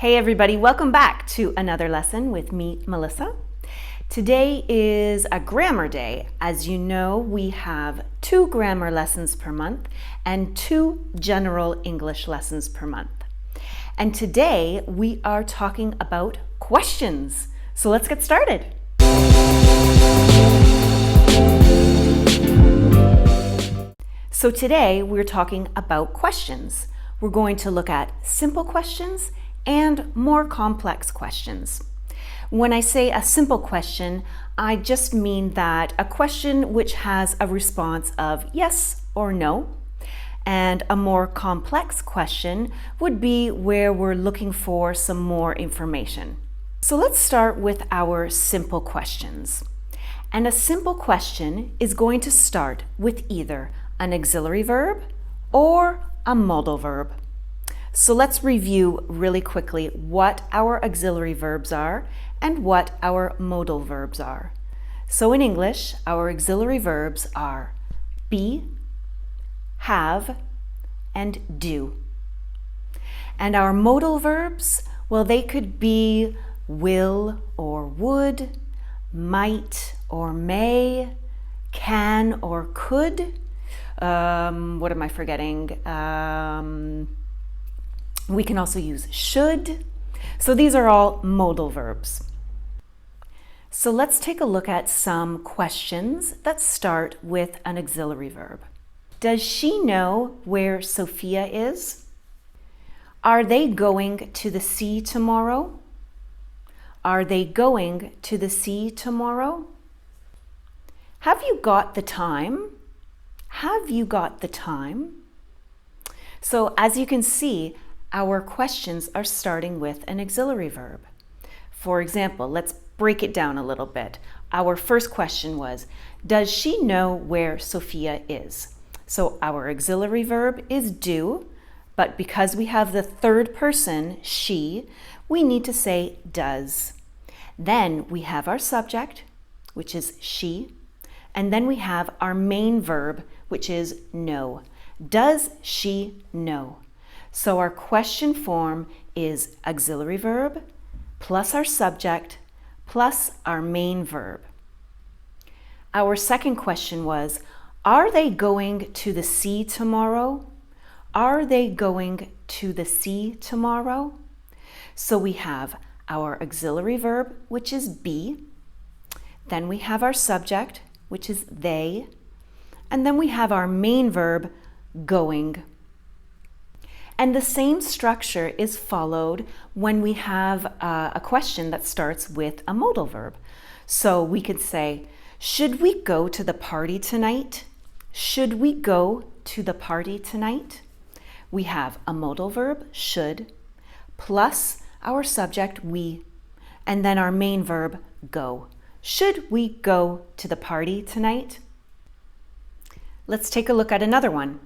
Hey everybody, welcome back to another lesson with me, Melissa. Today is a grammar day. As you know, we have 2 grammar lessons per month and 2 general English lessons per month. And today we are talking about questions. So let's get started. So today we're talking about questions. We're going to look at simple questions and more complex questions. When I say a simple question, I just mean that a question which has a response of yes or no, and a more complex question would be where we're looking for some more information. So let's start with our simple questions. And a simple question is going to start with either an auxiliary verb or a modal verb. So let's review really quickly what our auxiliary verbs are and what our modal verbs are. So in English, our auxiliary verbs are be, have, and do. And our modal verbs, well, they could be will or would, might or may, can or could. What am I forgetting? We can also use should. So these are all modal verbs. So let's take a look at some questions that start with an auxiliary verb. Does she know where Sophia is? Are they going to the sea tomorrow? Are they going to the sea tomorrow? Have you got the time? Have you got the time? So as you can see, our questions are starting with an auxiliary verb. For example, let's break it down a little bit. Our first question was, does she know where Sophia is? So our auxiliary verb is do, but because we have the third person, she, we need to say does. Then we have our subject, which is she, and then we have our main verb, which is know. Does she know? So our question form is auxiliary verb plus our subject plus our main verb. Our second question was, are they going to the sea tomorrow? Are they going to the sea tomorrow? So we have our auxiliary verb, which is be. Then we have our subject, which is they. And then we have our main verb, going. And the same structure is followed when we have a question that starts with a modal verb. So we could say, should we go to the party tonight? Should we go to the party tonight? We have a modal verb, should, plus our subject, we, and then our main verb, go. Should we go to the party tonight? Let's take a look at another one.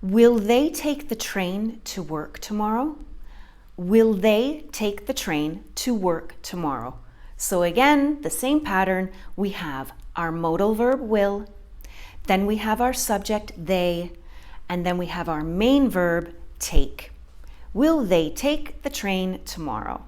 Will they take the train to work tomorrow? Will they take the train to work tomorrow? So again, the same pattern. We have our modal verb will, then we have our subject they, and then we have our main verb take. Will they take the train tomorrow?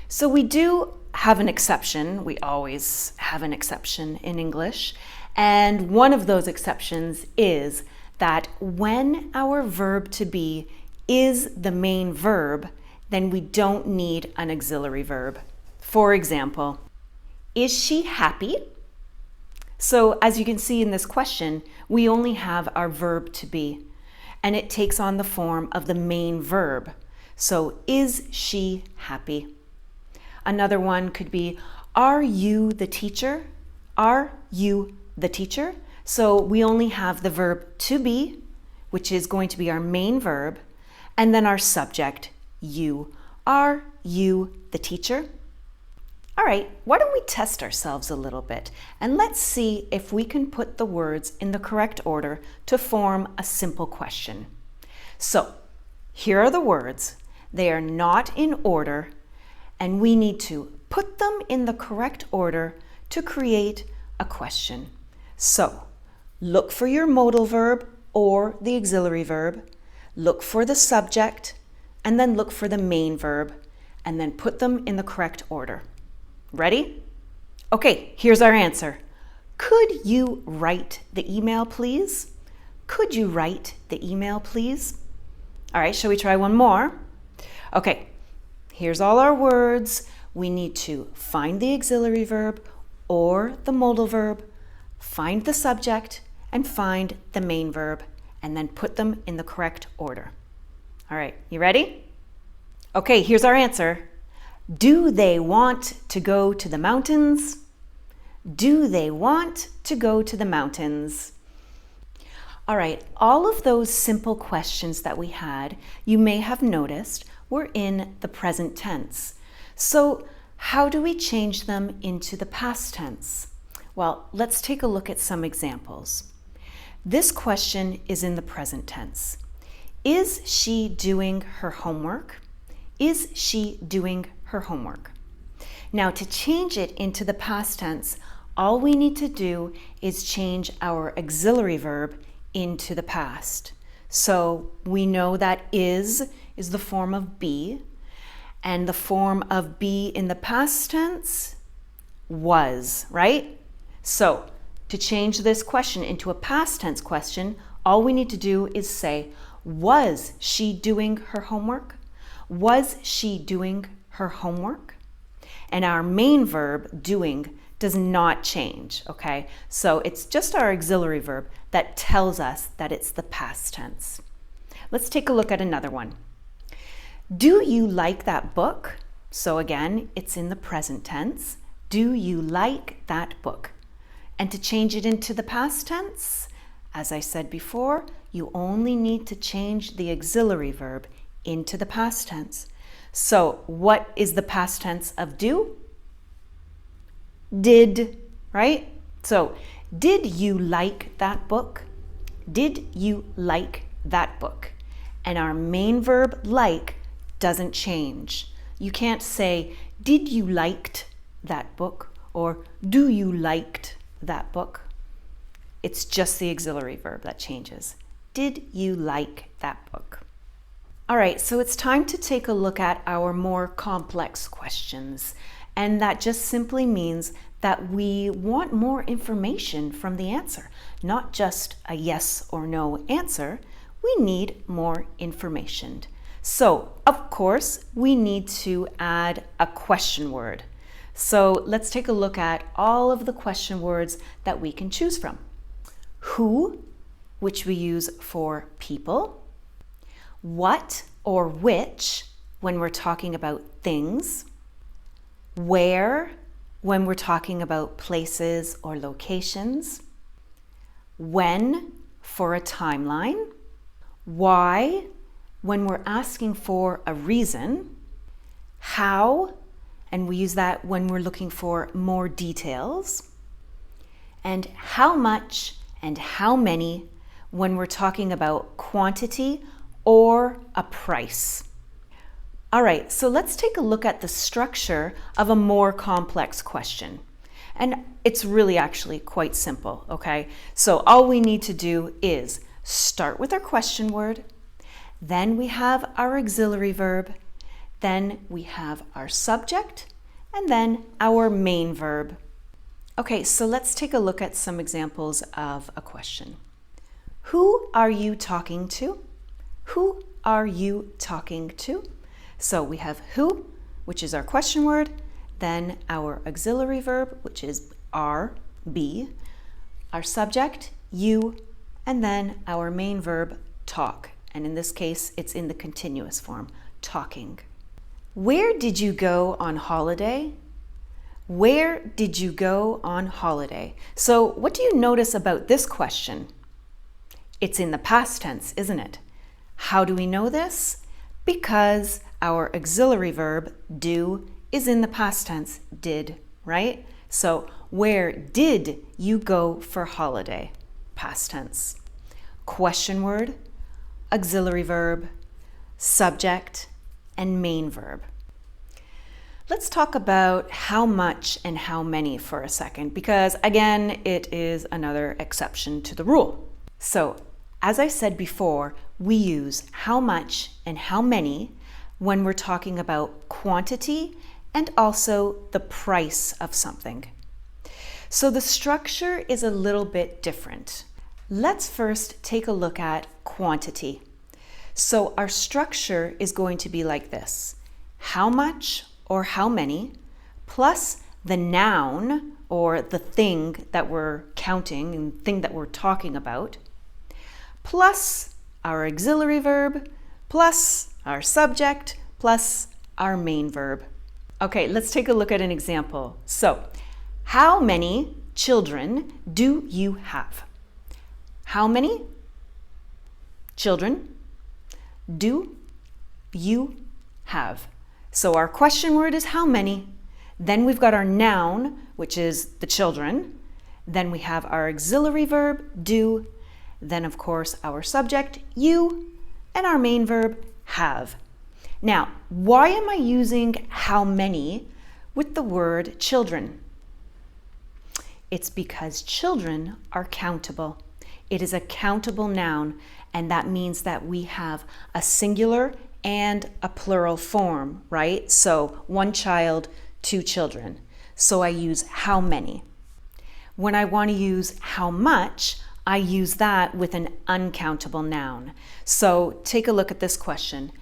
So we do have an exception. We always have an exception in English. And one of those exceptions is that when our verb to be is the main verb, then we don't need an auxiliary verb. For example, is she happy? So as you can see in this question, we only have our verb to be, and it takes on the form of the main verb. So is she happy? Another one could be, are you the teacher? Are you the teacher? So we only have the verb to be, which is going to be our main verb, and then our subject, you. Are you the teacher? All right, why don't we test ourselves a little bit, and let's see if we can put the words in the correct order to form a simple question. So here are the words. They are not in order, and we need to put them in the correct order to create a question. So look for your modal verb or the auxiliary verb, look for the subject, and then look for the main verb, and then put them in the correct order. Ready? Okay, here's our answer. Could you write the email, please? Could you write the email, please? All right, shall we try one more? Okay, here's all our words. We need to find the auxiliary verb or the modal verb, find the subject, and find the main verb, and then put them in the correct order. All right, you ready? Okay, here's our answer. Do they want to go to the mountains? Do they want to go to the mountains? All right, all of those simple questions that we had, you may have noticed, were in the present tense. So how do we change them into the past tense? Well, let's take a look at some examples. This question is in the present tense. Is she doing her homework? Is she doing her homework? Now, to change it into the past tense, all we need to do is change our auxiliary verb into the past. So we know that is the form of be, and the form of be in the past tense was, right? So to change this question into a past tense question, all we need to do is say, was she doing her homework? Was she doing her homework? And our main verb, doing, does not change, okay? So it's just our auxiliary verb that tells us that it's the past tense. Let's take a look at another one. Do you like that book? So again, it's in the present tense. Do you like that book? And to change it into the past tense, as I said before, you only need to change the auxiliary verb into the past tense. So what is the past tense of do? Did, right? So did you like that book? Did you like that book? And our main verb like doesn't change. You can't say, did you liked that book? Or do you liked that book? It's just the auxiliary verb that changes. Did you like that book? All right, so it's time to take a look at our more complex questions. And that just simply means that we want more information from the answer, not just a yes or no answer. We need more information. So, of course, we need to add a question word. So let's take a look at all of the question words that we can choose from. Who, which we use for people. What or which, when we're talking about things. Where, when we're talking about places or locations. When, for a timeline. Why, when we're asking for a reason. How, and we use that when we're looking for more details. And how much and how many when we're talking about quantity or a price. All right, so let's take a look at the structure of a more complex question. And it's really actually quite simple, okay? So all we need to do is start with our question word, then we have our auxiliary verb, then we have our subject, and then our main verb. Okay, so let's take a look at some examples of a question. Who are you talking to? Who are you talking to? So we have who, which is our question word, then our auxiliary verb, which is are, be, our subject, you, and then our main verb, talk. And in this case, it's in the continuous form, talking. Where did you go on holiday? Where did you go on holiday? So what do you notice about this question? It's in the past tense, isn't it? How do we know this? Because our auxiliary verb, do, is in the past tense, did, right? So where did you go for holiday? Past tense. Question word, auxiliary verb, subject, and main verb. Let's talk about how much and how many for a second, because again, it is another exception to the rule. So, as I said before, we use how much and how many when we're talking about quantity and also the price of something. So the structure is a little bit different. Let's first take a look at quantity. So our structure is going to be like this: how much or how many plus the noun or the thing that we're counting and thing that we're talking about, plus our auxiliary verb, plus our subject, plus our main verb. Okay, let's take a look at an example. So, how many children do you have? How many children do you have? So our question word is how many. Then we've got our noun, which is the children. Then we have our auxiliary verb, do. Then, of course, our subject, you, and our main verb, have. Now, why am I using how many with the word children? It's because children are countable. It is a countable noun, and that means that we have a singular and a plural form, right? So one child, two children. So I use how many. When I want to use how much, I use that with an uncountable noun. So take a look at this question.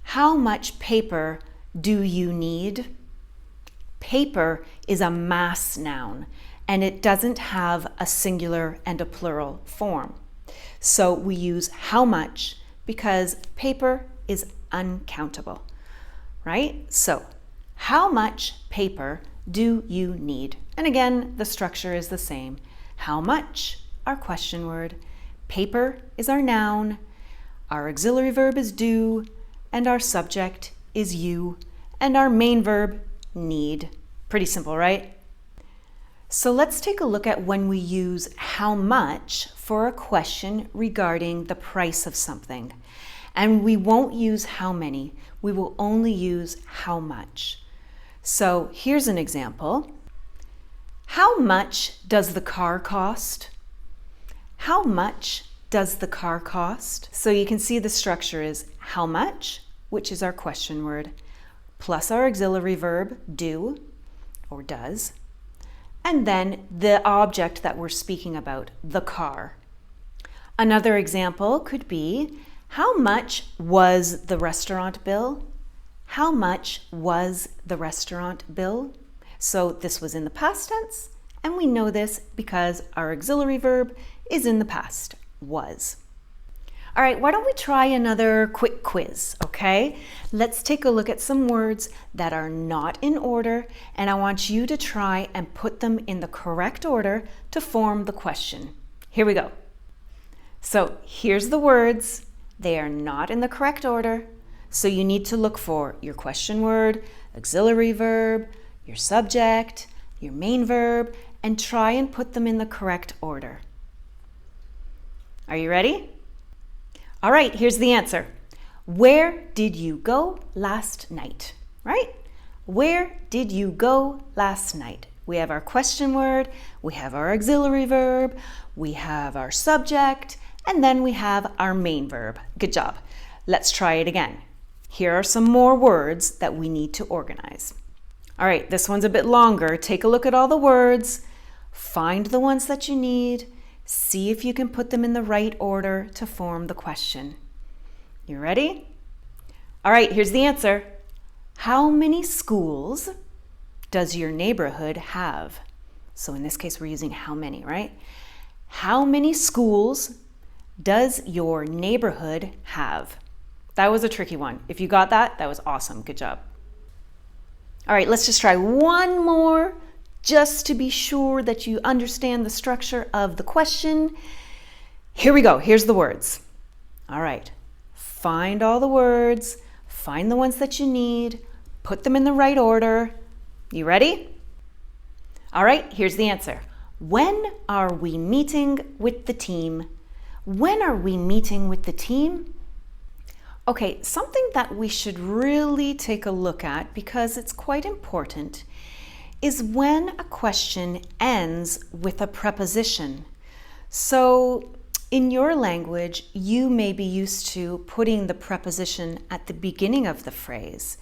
How much paper do you need? Paper is a mass noun, and it doesn't have a singular and a plural form. So we use how much because paper is uncountable, right? So how much paper do you need? And again, the structure is the same. How much, our question word. Paper is our noun. Our auxiliary verb is do. And our subject is you. And our main verb, need. Pretty simple, right? So let's take a look at when we use how much for a question regarding the price of something. And we won't use how many. We will only use how much. So here's an example. How much does the car cost? How much does the car cost? So you can see the structure is how much, which is our question word, plus our auxiliary verb, do or does, and then the object that we're speaking about, the car. Another example could be, how much was the restaurant bill? How much was the restaurant bill? So this was in the past tense, and we know this because our auxiliary verb is in the past, was. All right, why don't we try another quick quiz, okay? Let's take a look at some words that are not in order, and I want you to try and put them in the correct order to form the question. Here we go. So here's the words. They are not in the correct order. So you need to look for your question word, auxiliary verb, your subject, your main verb, and try and put them in the correct order. Are you ready? All right, here's the answer. Where did you go last night? Right? Where did you go last night? We have our question word, we have our auxiliary verb, we have our subject, and then we have our main verb. Good job. Let's try it again. Here are some more words that we need to organize. All right, this one's a bit longer. Take a look at all the words, find the ones that you need, see if you can put them in the right order to form the question. You ready? All right, here's the answer. How many schools does your neighborhood have? So in this case, we're using how many, right? How many schools does your neighborhood have? That was a tricky one. If you got that, that was awesome. Good job. All right, let's just try one more just to be sure that you understand the structure of the question. Here we go. Here's the words. All right. Find all the words. Find the ones that you need. Put them in the right order. You ready? All right, here's the answer. When are we meeting with the team? When are we meeting with the team? Okay, something that we should really take a look at because it's quite important is when a question ends with a preposition. So In your language, you may be used to putting the preposition at the beginning of the phrase.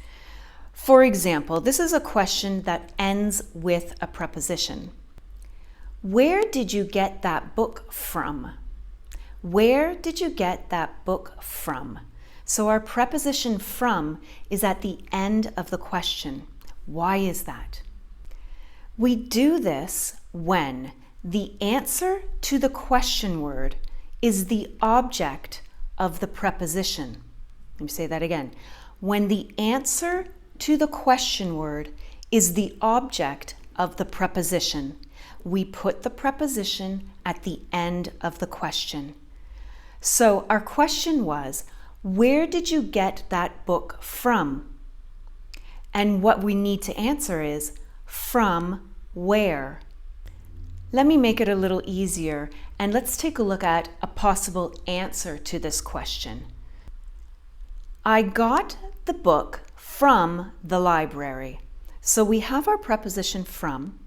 For example, this is a question that ends with a preposition. Where did you get that book from? Where did you get that book from? So our preposition from is at the end of the question. Why is that? We do this when the answer to the question word is the object of the preposition. Let me say that again. When the answer to the question word is the object of the preposition, we put the preposition at the end of the question. So our question was, where did you get that book from? And what we need to answer is, from where? Let me make it a little easier, and let's take a look at a possible answer to this question. I got the book from the library. So we have our preposition from,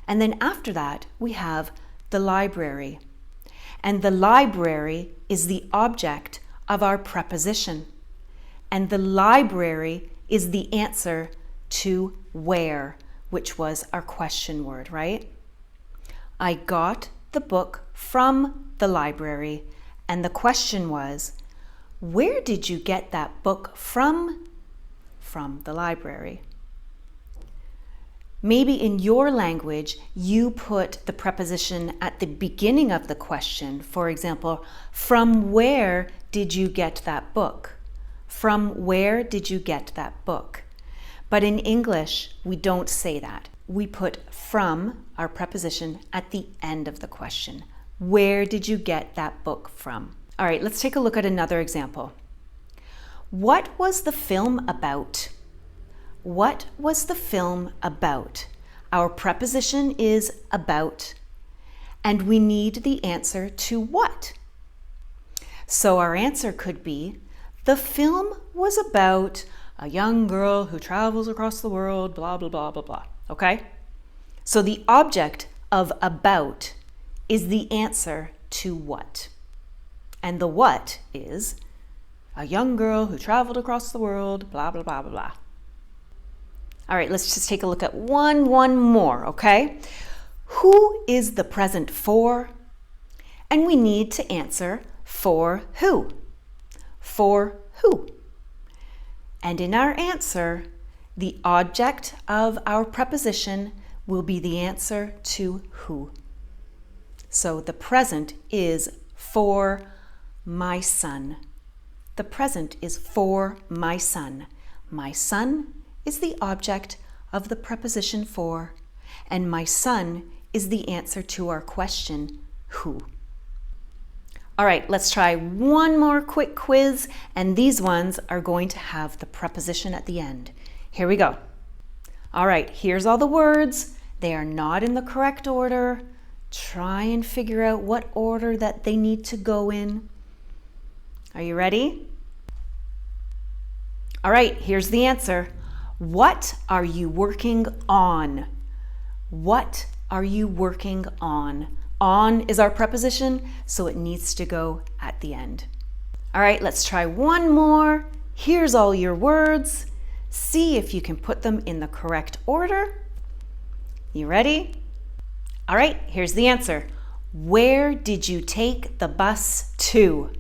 and then after that we have the library. And the library is the object of our preposition. And the library is the answer to where, which was our question word, right? I got the book from the library, and the question was, where did you get that book from? From the library. Maybe in your language, you put the preposition at the beginning of the question. For example, from where did you get that book? From where did you get that book? But in English, we don't say that. We put from, our preposition, at the end of the question. Where did you get that book from? All right, let's take a look at another example. What was the film about? What was the film about? Our preposition is about, and we need the answer to what? So our answer could be, the film was about a young girl who travels across the world, blah, blah, blah, blah, blah. Okay? So the object of about is the answer to what? And the what is a young girl who traveled across the world, blah, blah, blah, blah, blah. All right, let's just take a look at one more, okay? Who is the present for? And we need to answer for who? For who? And in our answer, the object of our preposition will be the answer to who. So the present is for my son. The present is for my son. My son is the object of the preposition for, and my son is the answer to our question, who. All right, let's try one more quick quiz, and these ones are going to have the preposition at the end. Here we go. All right, here's all the words. They are not in the correct order. Try and figure out what order that they need to go in. Are you ready? All right, here's the answer. What are you working on? What are you working on? On is our preposition, so it needs to go at the end. All right, let's try one more. Here's all your words. See if you can put them in the correct order. You ready? All right, here's the answer. Where did you take the bus to?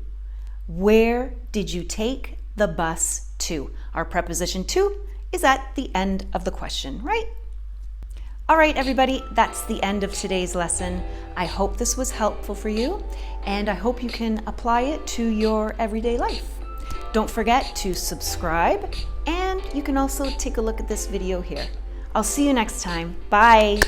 Where did you take the bus to? Our preposition to is at the end of the question, right? All right, everybody, that's the end of today's lesson. I hope this was helpful for you, and I hope you can apply it to your everyday life. Don't forget to subscribe, and you can also take a look at this video here. I'll see you next time. Bye.